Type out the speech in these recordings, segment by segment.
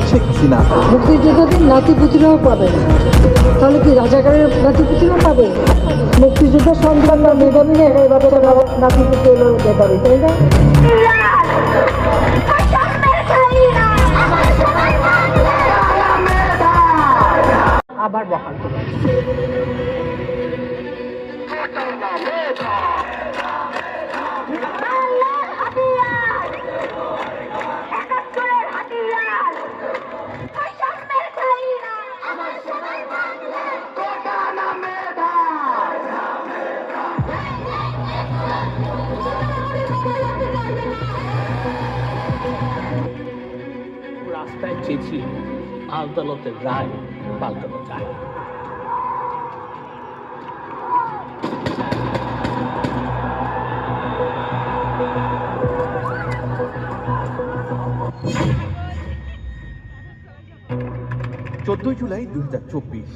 শেখ হাসিনা। মুক্তিযোদ্ধাদের নাতিপুতিরাও পাবে না, তাহলে কি রাজাকারের নাতিপুতিরা পাবে? মুক্তিযোদ্ধার সন্তান বা মেধাবী না, এই বাচ্চাটা নাতিপুতি হলো মেধাবী, তাই না? আবার বহাল করে রাস্তায় চেঁচিয়ে আদালতের রায় পাল্টানো যায়। 14 জুলাই 2024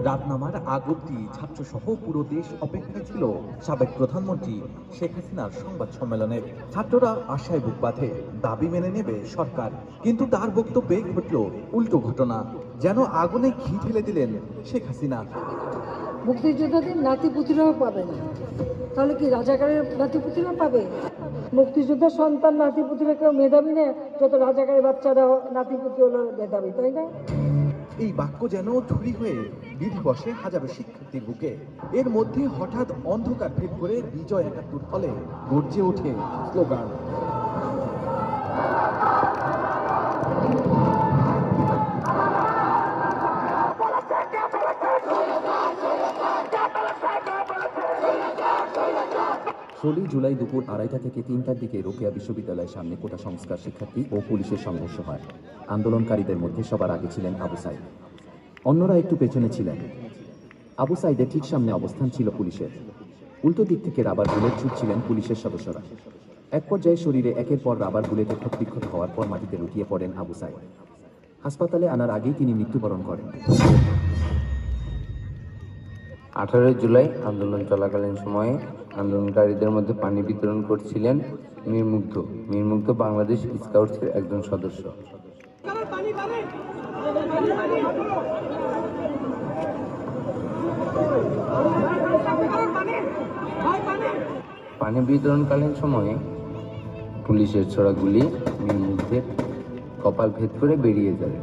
রাত নামার আগ অব্দি ছাত্র সহ পুরো দেশ অপেক্ষায় ছিল সাবেক প্রধানমন্ত্রী শেখ হাসিনার সংবাদ সম্মেলনের। ছাত্ররা আশায় বুক বাঁধে, দাবি মেনে নেবে সরকার। কিন্তু তার বক্তব্যে ঘটল উল্টো ঘটনা, যেন আগুনে ঘি ঢেলে দিলেন শেখ হাসিনা। মুক্তিযোদ্ধাদের নাতিপুতিরাও পাবে না, তাহলে কি রাজাকারের নাতিপুতিরা পাবে? মুক্তিযোদ্ধার সন্তান নাতিপুতিরা কেউ মেধাবী না, যত রাজাকারের বাচ্চারা নাতিপুতি হলো মেধাবী, তাই না? এই বাক্য যেন ছুরি হয়ে বিধি বসে হাজারো শিক্ষার্থীর বুকে। এর মধ্যে হঠাৎ অন্ধকার ভেদ করে বিজয় ৭১ ফলে গর্জে ওঠে স্লোগান। জুলাই দুপুর ২:৩০ থেকে ৩টার দিকে রোকেয়া বিশ্ববিদ্যালয়ের সামনে কোটা সংস্কার শিক্ষার্থী ও পুলিশের সংঘর্ষ হয়। আন্দোলনকারীদের মধ্যে সবার আগে ছিলেন আবু সাইদ, অন্যরা একটু পেছনে ছিলেন। আবু সাইদের ঠিক সামনে অবস্থান ছিল পুলিশের। উল্টো দিক থেকে রাবার বুলেট ছুটছিলেন পুলিশের সদস্যরা। এক পর্যায়ে শরীরে একের পর রাবার বুলেটে ক্ষতবিক্ষত হওয়ার পর মাটিতে লুটিয়ে পড়েন আবু সাইদ। হাসপাতালে আনার আগেই তিনি মৃত্যুবরণ করেন। 18 জুলাই আন্দোলন চলাকালীন সময়ে আন্দোলনকারীদের মধ্যে পানি বিতরণ করছিলেন মীর মুগ্ধ বাংলাদেশ স্কাউটসের একজন সদস্য। পানি বিতরণকালীন সময়ে পুলিশের ছোড়া গুলি মীর মুগ্ধের কপাল ভেদ করে বেরিয়ে যায়।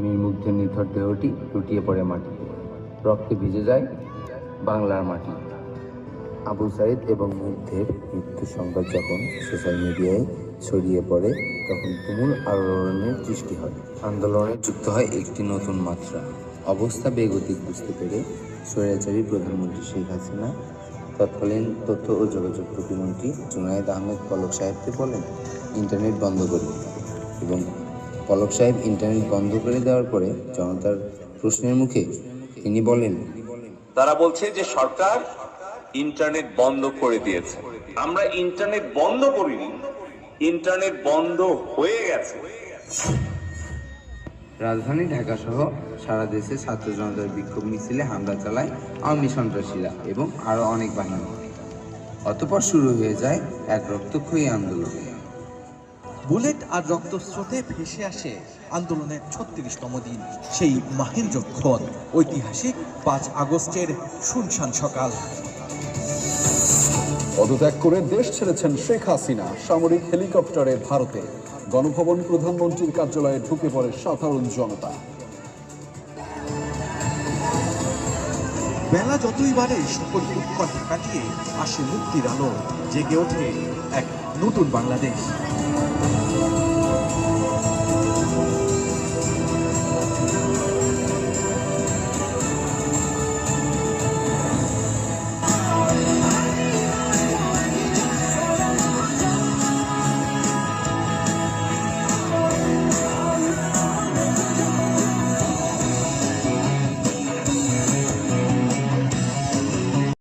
মীর মুগ্ধের নিথর দেহটি লুটিয়ে পড়ে মাটিতে, রক্তে ভিজে যায় বাংলার মাটি। আবু সাইদ এবং মুগ্ধের মৃত্যু সংবাদ যখন সোশ্যাল মিডিয়ায় ছড়িয়ে পড়ে, তখন তুমুল আলোড়নের সৃষ্টি হয়। আন্দোলনে যুক্ত হয় একটি নতুন মাত্রা। অবস্থা বেগতিক বুঝতে পেরে স্বৈরাচারী প্রধানমন্ত্রী শেখ হাসিনা তৎকালীন তথ্য ও যোগাযোগ প্রতিমন্ত্রী জুনায়েদ আহমেদ পলক সাহেবকে বলেন ইন্টারনেট বন্ধ করে, এবং পলক সাহেব ইন্টারনেট বন্ধ করে দেওয়ার পরে জনতার প্রশ্নের মুখে তিনি বলেন, তারা বলছে যে সরকার ইন্টারনেট বন্ধ করে দিয়েছে। আমরা ইন্টারনেট বন্ধ করিনি, ইন্টারনেট বন্ধ হয়ে গেছে। রাজধানী ঢাকা সহ সারা দেশে ছাত্র জনতার বিক্ষোভ মিছিলে হামলা চালায় আওয়ামী সন্ত্রাসীরা এবং আরো অনেক বাহিনী। অতঃপর শুরু হয়ে যায় এক রক্তক্ষয়ী আন্দোলন। বুলেট আর রক্তস্রোতে ভেসে আসে আন্দোলনের ৩৬তম দিন, সেই মাহেন্দ্রক্ষণ, ঐতিহাসিক ৫ আগস্টের শুনশান সকাল। পদত্যাগ করে দেশ ছেড়েছেন শেখ হাসিনা সামরিক হেলিকপ্টারে ভারতে। গণভবন প্রধানমন্ত্রীর কার্যালয়ে ঢুকে পড়ে সাধারণ জনতা। বেলা যতই বাড়ে সকল উৎকণ্ঠা কাটিয়ে আসে মুক্তির আলো, জেগে ওঠে এক নতুন বাংলাদেশ।